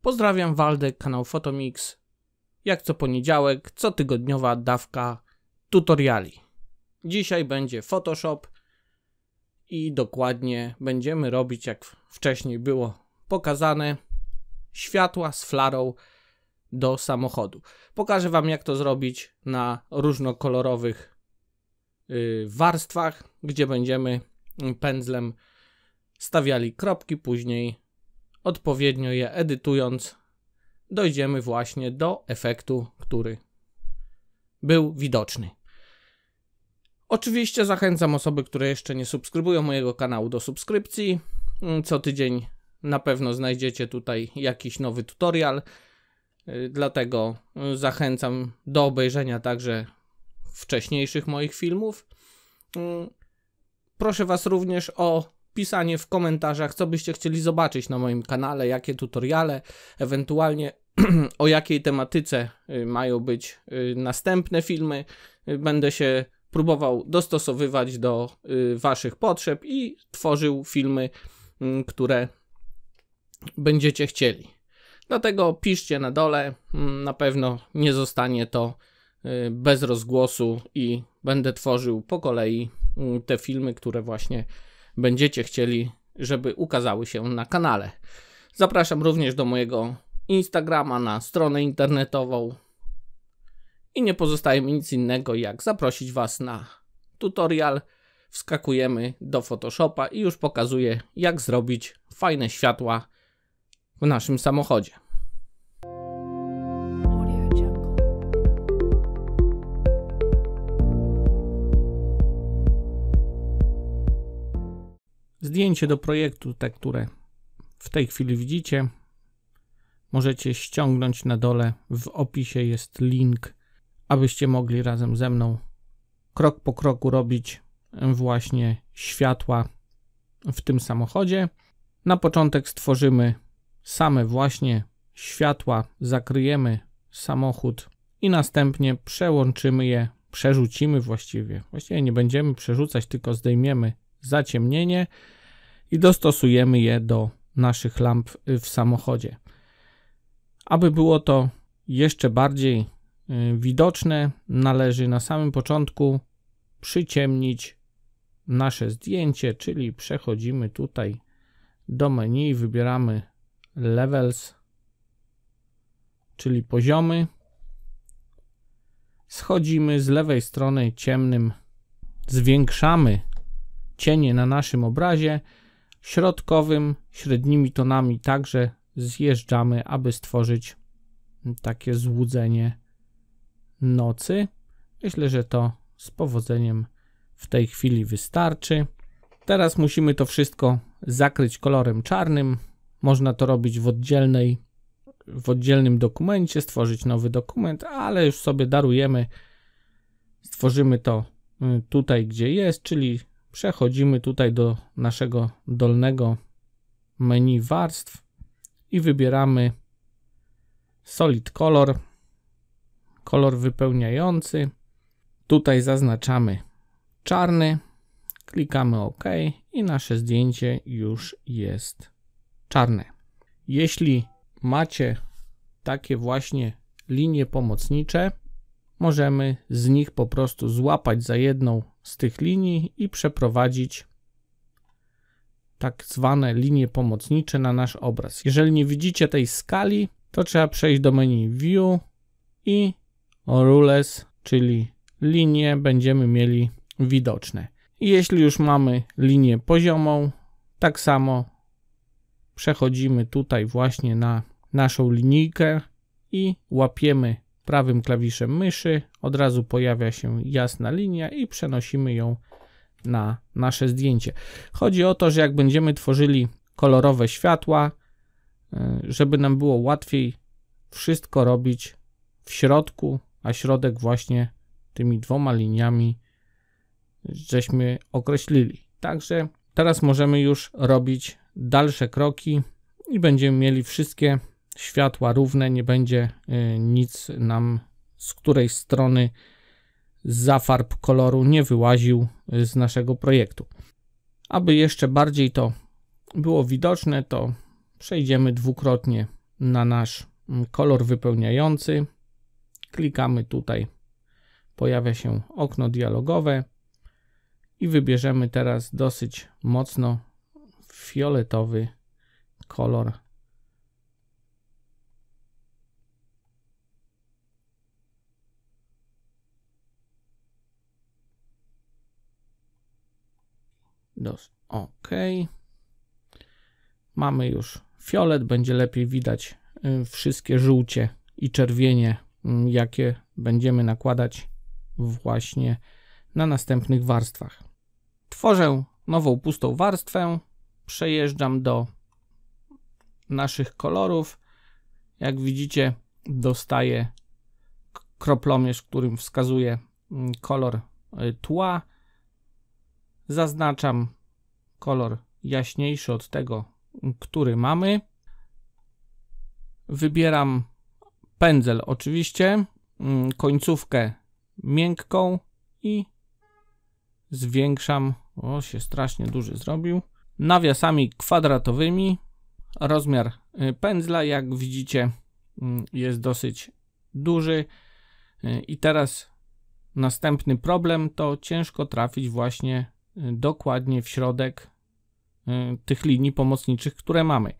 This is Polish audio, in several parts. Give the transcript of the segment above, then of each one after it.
Pozdrawiam, Waldek, kanał Photomix. Jak co poniedziałek, cotygodniowa dawka tutoriali. Dzisiaj będzie Photoshop i dokładnie będziemy robić, jak wcześniej było pokazane, światła z flarą do samochodu. Pokażę Wam, jak to zrobić na różnokolorowych warstwach, gdzie będziemy pędzlem stawiali kropki, później odpowiednio je edytując dojdziemy właśnie do efektu, który był widoczny. Oczywiście zachęcam osoby, które jeszcze nie subskrybują mojego kanału, do subskrypcji. Co tydzień na pewno znajdziecie tutaj jakiś nowy tutorial, dlatego zachęcam do obejrzenia także wcześniejszych moich filmów. Proszę Was również o pisanie w komentarzach, co byście chcieli zobaczyć na moim kanale, jakie tutoriale, ewentualnie o jakiej tematyce mają być następne filmy. Będę się próbował dostosowywać do Waszych potrzeb i tworzył filmy, które będziecie chcieli. Dlatego piszcie na dole, na pewno nie zostanie to bez rozgłosu i będę tworzył po kolei te filmy, które właśnie będziecie chcieli, żeby ukazały się na kanale. Zapraszam również do mojego Instagrama, na stronę internetową i nie pozostaje mi nic innego, jak zaprosić Was na tutorial. Wskakujemy do Photoshopa i już pokazuję, jak zrobić fajne światła w naszym samochodzie. Zdjęcie do projektu, te, które w tej chwili widzicie, możecie ściągnąć na dole. W opisie jest link, abyście mogli razem ze mną krok po kroku robić właśnie światła w tym samochodzie. Na początek stworzymy same właśnie światła, zakryjemy samochód i następnie przełączymy je, przerzucimy właściwie nie będziemy przerzucać, tylko zdejmiemy zaciemnienie i dostosujemy je do naszych lamp w samochodzie. Aby było to jeszcze bardziej widoczne, należy na samym początku przyciemnić nasze zdjęcie, czyli przechodzimy tutaj do menu, wybieramy Levels, czyli poziomy. Schodzimy z lewej strony ciemnym, zwiększamy cienie na naszym obrazie, środkowym, średnimi tonami także zjeżdżamy, aby stworzyć takie złudzenie nocy. Myślę, że to z powodzeniem w tej chwili wystarczy. Teraz musimy to wszystko zakryć kolorem czarnym. Można to robić w oddzielnym dokumencie, stworzyć nowy dokument, ale już sobie darujemy. Stworzymy to tutaj, gdzie jest, czyli przechodzimy tutaj do naszego dolnego menu warstw i wybieramy Solid Color, kolor wypełniający. Tutaj zaznaczamy czarny, klikamy OK i nasze zdjęcie już jest czarne. Jeśli macie takie właśnie linie pomocnicze, możemy z nich po prostu złapać za jedną z tych linii i przeprowadzić tak zwane linie pomocnicze na nasz obraz. Jeżeli nie widzicie tej skali, to trzeba przejść do menu View i Rules, czyli linie będziemy mieli widoczne. I jeśli już mamy linię poziomą, tak samo przechodzimy tutaj właśnie na naszą linijkę i łapiemy prawym klawiszem myszy, od razu pojawia się jasna linia i przenosimy ją na nasze zdjęcie. Chodzi o to, że jak będziemy tworzyli kolorowe światła, żeby nam było łatwiej wszystko robić w środku, a środek właśnie tymi dwoma liniami żeśmy określili. Także teraz możemy już robić dalsze kroki i będziemy mieli wszystkie światła równe, nie będzie nic nam z której strony zza farb koloru nie wyłaził z naszego projektu. Aby jeszcze bardziej to było widoczne, to przejdziemy dwukrotnie na nasz kolor wypełniający. Klikamy tutaj, pojawia się okno dialogowe i wybierzemy teraz dosyć mocno fioletowy kolor. OK. Mamy już fiolet, będzie lepiej widać wszystkie żółcie i czerwienie, jakie będziemy nakładać właśnie na następnych warstwach. Tworzę nową pustą warstwę, przejeżdżam do naszych kolorów. Jak widzicie, dostaję kroplomierz, którym wskazuje kolor tła. Zaznaczam kolor jaśniejszy od tego, który mamy. Wybieram pędzel oczywiście, końcówkę miękką i zwiększam, o się strasznie duży zrobił, nawiasami kwadratowymi. Rozmiar pędzla, jak widzicie, jest dosyć duży i teraz następny problem to ciężko trafić właśnie dokładnie w środek tych linii pomocniczych, które mamy.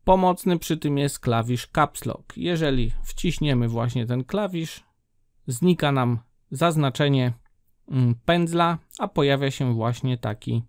Pomocny przy tym jest klawisz Caps Lock. Jeżeli wciśniemy właśnie ten klawisz, znika nam zaznaczenie pędzla, a pojawia się właśnie taki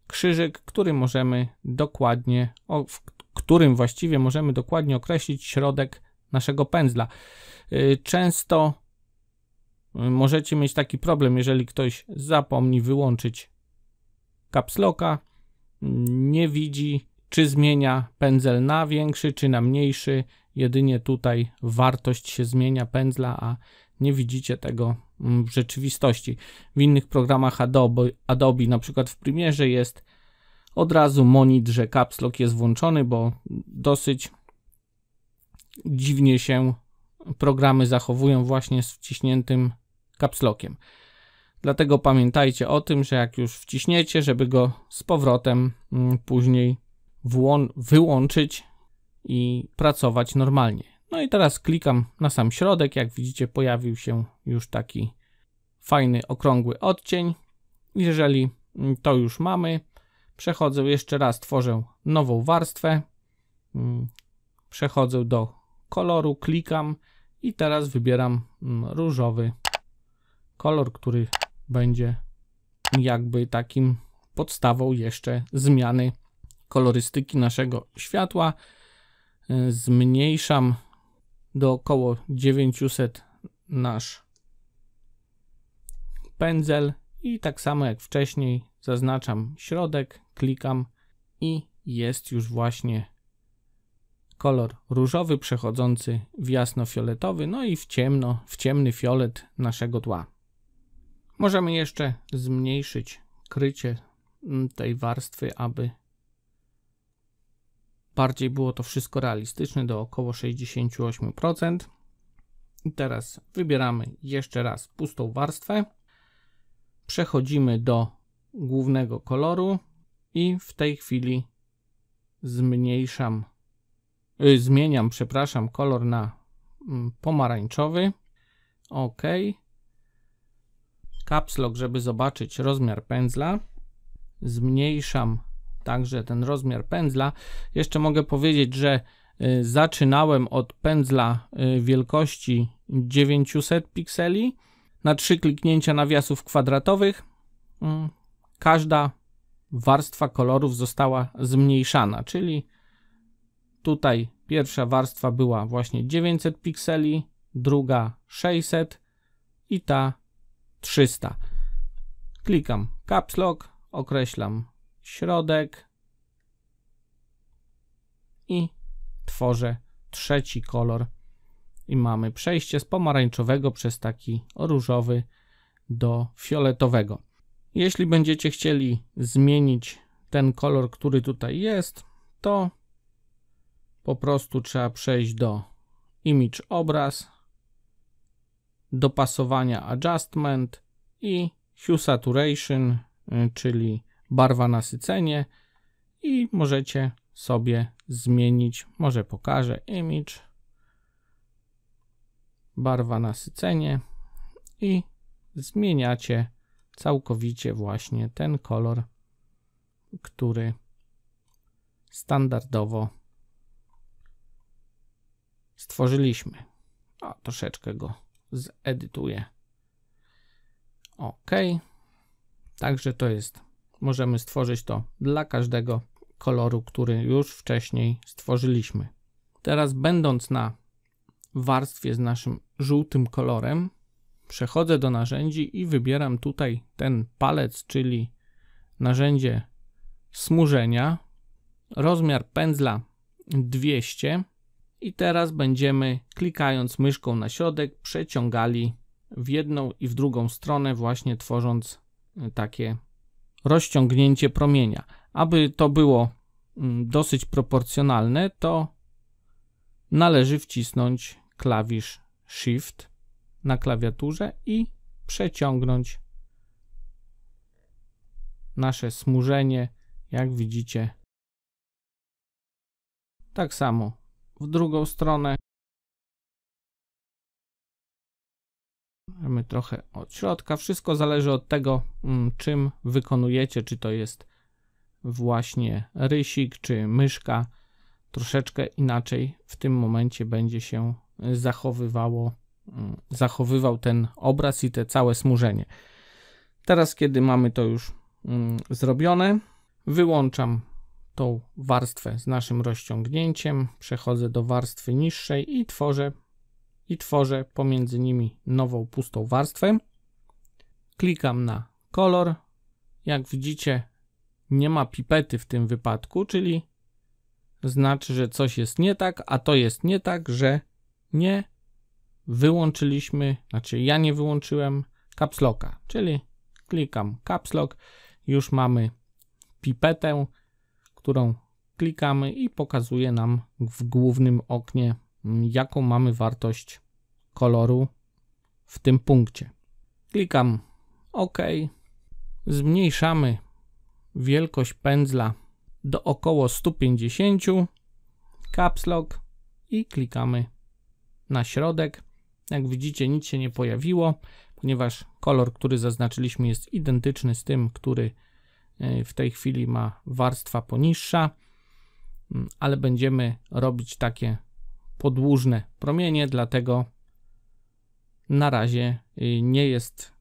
krzyżyk, który możemy dokładnie, w którym właściwie możemy dokładnie określić środek naszego pędzla. Często możecie mieć taki problem, jeżeli ktoś zapomni wyłączyć Caps Locka, nie widzi, czy zmienia pędzel na większy, czy na mniejszy. Jedynie tutaj wartość się zmienia pędzla, a nie widzicie tego w rzeczywistości. W innych programach Adobe, na przykład w Premierze, jest od razu monit, że Caps Lock jest włączony, bo dosyć dziwnie się programy zachowują właśnie z wciśniętym Caps Lockiem. Dlatego pamiętajcie o tym, że jak już wciśniecie, żeby go z powrotem później wyłączyć i pracować normalnie. No i teraz klikam na sam środek. Jak widzicie, pojawił się już taki fajny, okrągły odcień. Jeżeli to już mamy, przechodzę jeszcze raz, tworzę nową warstwę. Przechodzę do koloru, klikam i teraz wybieram różowy kolor, który będzie jakby takim podstawą jeszcze zmiany kolorystyki naszego światła. Zmniejszam do około 900 nasz pędzel i tak samo jak wcześniej zaznaczam środek, klikam i jest już właśnie kolor różowy przechodzący w jasno-fioletowy, no i w ciemny fiolet naszego tła. Możemy jeszcze zmniejszyć krycie tej warstwy, aby bardziej było to wszystko realistyczne, do około 68%. I teraz wybieramy jeszcze raz pustą warstwę. Przechodzimy do głównego koloru i w tej chwili zmieniam kolor na pomarańczowy. OK. Caps Lock, żeby zobaczyć rozmiar pędzla. Zmniejszam także ten rozmiar pędzla. Jeszcze mogę powiedzieć, że zaczynałem od pędzla wielkości 900 pikseli. Na 3 kliknięcia nawiasów kwadratowych każda warstwa kolorów została zmniejszana, czyli tutaj pierwsza warstwa była właśnie 900 pikseli, druga 600 i ta 300. Klikam Caps Lock, określam środek i tworzę trzeci kolor i mamy przejście z pomarańczowego przez taki różowy do fioletowego. Jeśli będziecie chcieli zmienić ten kolor, który tutaj jest, to po prostu trzeba przejść do Image Obraz, dopasowania Adjustment i Hue Saturation, czyli barwa nasycenie, i możecie sobie zmienić, może pokażę image, barwa nasycenie i zmieniacie całkowicie właśnie ten kolor, który standardowo stworzyliśmy. Troszeczkę go zedytuję. OK. Także to jest, możemy stworzyć to dla każdego koloru, który już wcześniej stworzyliśmy. Teraz będąc na warstwie z naszym żółtym kolorem, przechodzę do narzędzi i wybieram tutaj ten palec, czyli narzędzie smużenia, rozmiar pędzla 200 i teraz będziemy, klikając myszką na środek, przeciągali w jedną i w drugą stronę, właśnie tworząc takie rozciągnięcie promienia. Aby to było dosyć proporcjonalne, to należy wcisnąć klawisz Shift na klawiaturze i przeciągnąć nasze smużenie, jak widzicie. Tak samo w drugą stronę. Mamy trochę od środka. Wszystko zależy od tego, czym wykonujecie, czy to jest właśnie rysik, czy myszka. Troszeczkę inaczej w tym momencie będzie się zachowywał ten obraz i te całe smużenie. Teraz, kiedy mamy to już zrobione, wyłączam tą warstwę z naszym rozciągnięciem, przechodzę do warstwy niższej i tworzę pomiędzy nimi nową pustą warstwę. Klikam na kolor. Jak widzicie, nie ma pipety w tym wypadku, czyli znaczy, że coś jest nie tak, a to jest nie tak, że nie wyłączyliśmy, znaczy ja nie wyłączyłem caps locka, czyli klikam caps lock, już mamy pipetę, którą klikamy i pokazuje nam w głównym oknie, jaką mamy wartość koloru w tym punkcie. Klikam OK, zmniejszamy wielkość pędzla do około 150, caps lock i klikamy na środek. Jak widzicie, nic się nie pojawiło, ponieważ kolor, który zaznaczyliśmy, jest identyczny z tym, który w tej chwili ma warstwa poniższa, ale będziemy robić takie podłużne promienie, dlatego na razie nie jest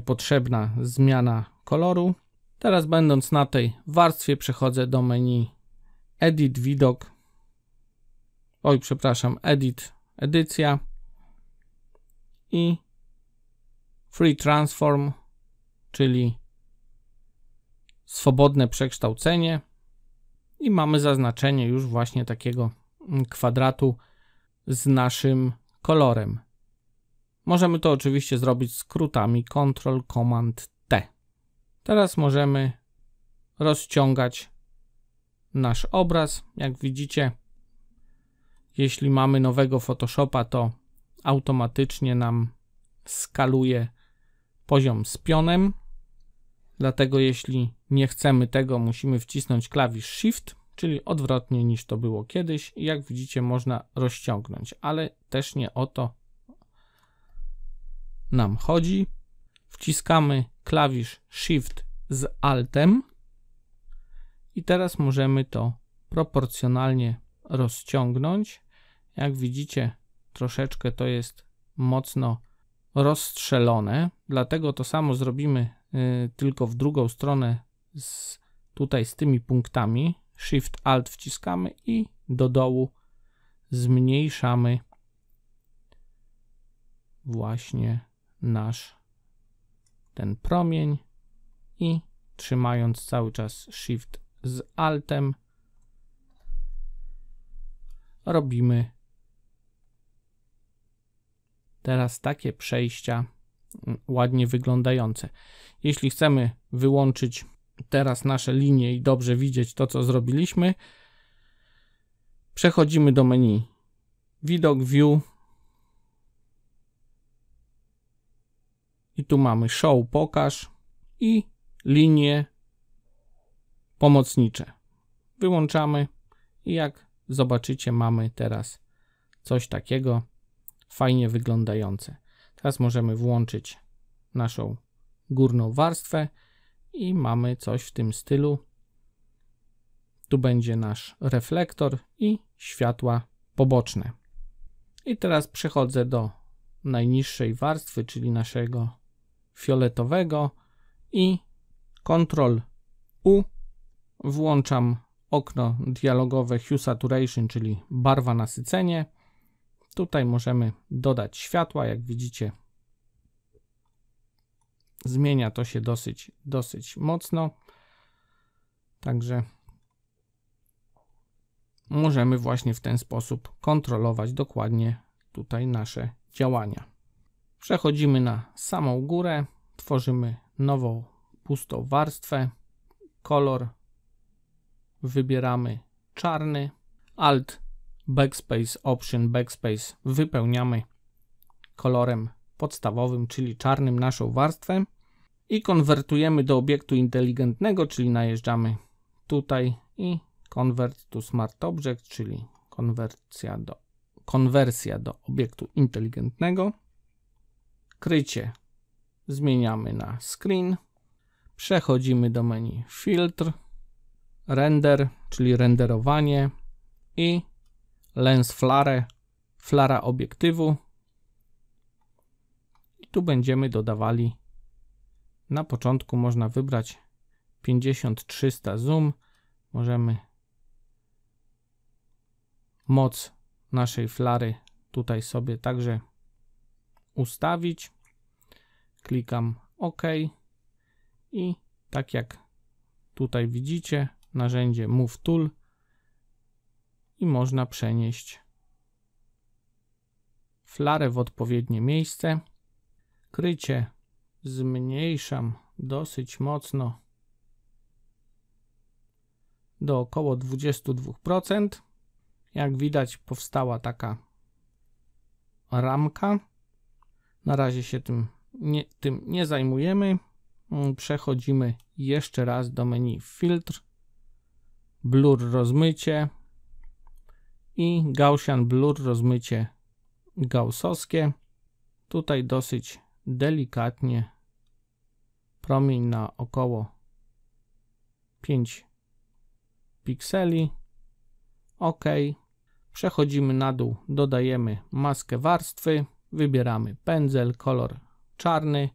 potrzebna zmiana koloru. Teraz, będąc na tej warstwie, przechodzę do menu Edit Widok, Edit Edycja i Free Transform, czyli swobodne przekształcenie, i mamy zaznaczenie już właśnie takiego kwadratu z naszym kolorem. Możemy to oczywiście zrobić skrótami Ctrl, Command, T. Teraz możemy rozciągać nasz obraz. Jak widzicie, jeśli mamy nowego Photoshopa, to automatycznie nam skaluje poziom z pionem. Dlatego jeśli nie chcemy tego, musimy wcisnąć klawisz Shift, czyli odwrotnie niż to było kiedyś. I jak widzicie, można rozciągnąć, ale też nie o to nam chodzi. Wciskamy klawisz Shift z Altem i teraz możemy to proporcjonalnie rozciągnąć. Jak widzicie, troszeczkę to jest mocno rozstrzelone, dlatego to samo zrobimy tylko w drugą stronę, tutaj z tymi punktami. Shift Alt wciskamy i do dołu zmniejszamy właśnie ten promień i trzymając cały czas Shift z Altem robimy teraz takie przejścia ładnie wyglądające. Jeśli chcemy wyłączyć teraz nasze linie i dobrze widzieć to, co zrobiliśmy, przechodzimy do menu Widok, View i tu mamy Show, pokaż i linie pomocnicze. Wyłączamy i jak zobaczycie, mamy teraz coś takiego fajnie wyglądające. Teraz możemy włączyć naszą górną warstwę i mamy coś w tym stylu. Tu będzie nasz reflektor i światła poboczne. I teraz przechodzę do najniższej warstwy, czyli naszego fioletowego i Ctrl U. Włączam okno dialogowe Hue Saturation, czyli barwa nasycenie. Tutaj możemy dodać światła, jak widzicie. Zmienia to się dosyć mocno. Także możemy właśnie w ten sposób kontrolować dokładnie tutaj nasze działania. Przechodzimy na samą górę, tworzymy nową pustą warstwę, kolor wybieramy czarny, Alt, Backspace, Option, Backspace, wypełniamy kolorem podstawowym, czyli czarnym naszą warstwę i konwertujemy do obiektu inteligentnego, czyli najeżdżamy tutaj i Convert to Smart Object, czyli konwersja do obiektu inteligentnego. Krycie zmieniamy na Screen. Przechodzimy do menu Filtr, Render, czyli renderowanie i Lens Flare, flara obiektywu. I tu będziemy dodawali, na początku można wybrać 50-300 zoom. Możemy moc naszej flary tutaj sobie także ustawić. Klikam OK i tak jak tutaj widzicie, narzędzie Move Tool i można przenieść flarę w odpowiednie miejsce. Krycie zmniejszam dosyć mocno do około 22%. Jak widać, powstała taka ramka. Na razie się tym nie zajmujemy. Przechodzimy jeszcze raz do menu Filtr, Blur rozmycie i Gaussian Blur rozmycie gaussowskie. Tutaj dosyć delikatnie promień na około 5 pikseli. OK. Przechodzimy na dół, dodajemy maskę warstwy, wybieramy pędzel, kolor czarny,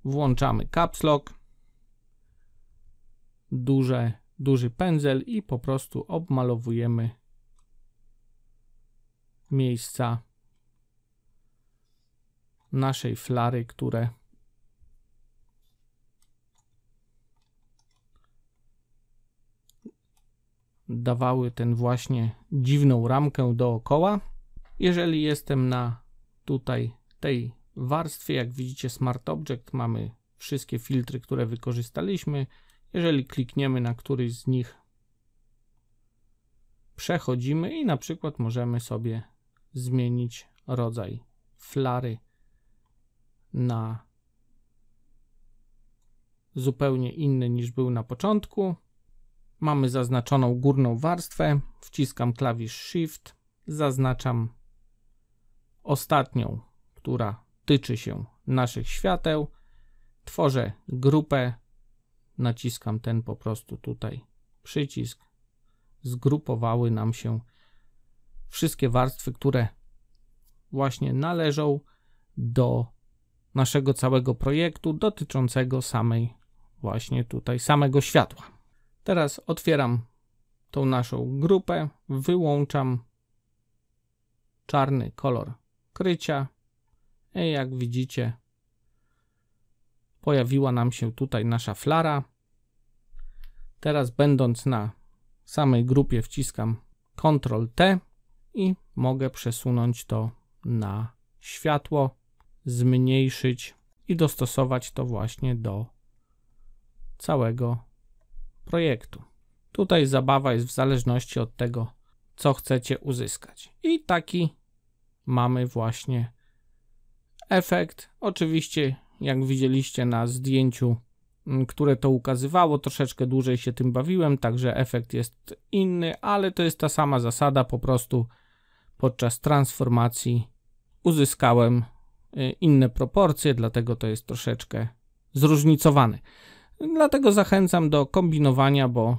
włączamy Caps Lock, duży pędzel i po prostu obmalowujemy miejsca naszej flary, które dawały ten właśnie dziwną ramkę dookoła. Jeżeli jestem na tutaj tej warstwie, jak widzicie Smart Object, mamy wszystkie filtry, które wykorzystaliśmy. Jeżeli klikniemy na któryś z nich, przechodzimy i na przykład możemy sobie zmienić rodzaj flary na zupełnie inny niż był na początku. Mamy zaznaczoną górną warstwę, wciskam klawisz Shift, zaznaczam ostatnią, która tyczy się naszych świateł, tworzę grupę, naciskam ten po prostu tutaj przycisk, zgrupowały nam się wszystkie warstwy, które właśnie należą do naszego całego projektu dotyczącego samego światła. Teraz otwieram tą naszą grupę, wyłączam czarny kolor krycia i jak widzicie pojawiła nam się tutaj nasza flara. Teraz będąc na samej grupie wciskam Ctrl T i mogę przesunąć to na światło, zmniejszyć i dostosować to właśnie do całego projektu. Tutaj zabawa jest w zależności od tego, co chcecie uzyskać. I taki mamy właśnie efekt. Oczywiście, jak widzieliście na zdjęciu, które to ukazywało. Troszeczkę dłużej się tym bawiłem, także efekt jest inny, ale to jest ta sama zasada, po prostu podczas transformacji uzyskałem inne proporcje, dlatego to jest troszeczkę zróżnicowane. Dlatego zachęcam do kombinowania, bo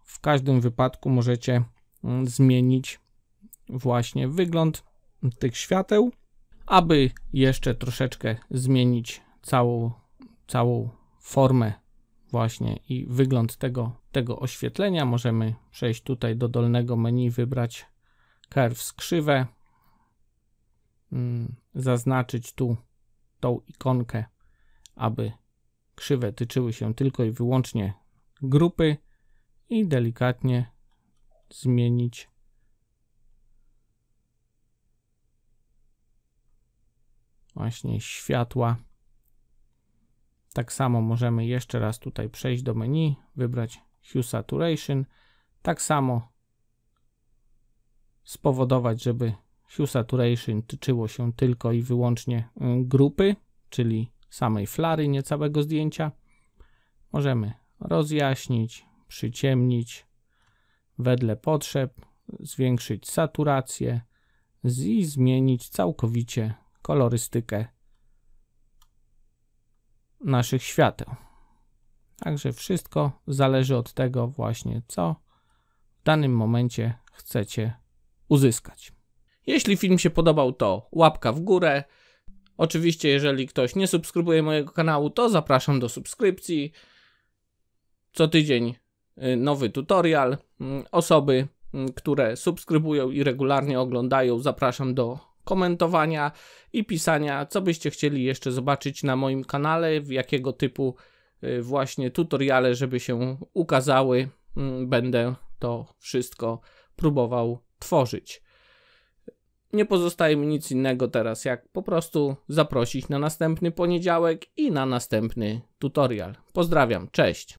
w każdym wypadku możecie zmienić właśnie wygląd tych świateł, aby jeszcze troszeczkę zmienić całą formę właśnie i wygląd tego oświetlenia. Możemy przejść tutaj do dolnego menu, wybrać Curves krzywe, zaznaczyć tu tą ikonkę, aby krzywe tyczyły się tylko i wyłącznie grupy i delikatnie zmienić właśnie światła. Tak samo możemy jeszcze raz tutaj przejść do menu, wybrać Hue Saturation. Tak samo spowodować, żeby Hue Saturation tyczyło się tylko i wyłącznie grupy, czyli samej flary, nie całego zdjęcia. Możemy rozjaśnić, przyciemnić wedle potrzeb, zwiększyć saturację i zmienić całkowicie kolorystykę naszych świateł. Także wszystko zależy od tego właśnie, co w danym momencie chcecie uzyskać. Jeśli film się podobał, to łapka w górę. Oczywiście, jeżeli ktoś nie subskrybuje mojego kanału, to zapraszam do subskrypcji. Co tydzień nowy tutorial. Osoby, które subskrybują i regularnie oglądają, zapraszam do komentowania i pisania, co byście chcieli jeszcze zobaczyć na moim kanale, w jakiego typu właśnie tutoriale, żeby się ukazały. Będę to wszystko próbował tworzyć. Nie pozostaje mi nic innego teraz, jak po prostu zaprosić na następny poniedziałek i na następny tutorial. Pozdrawiam, cześć!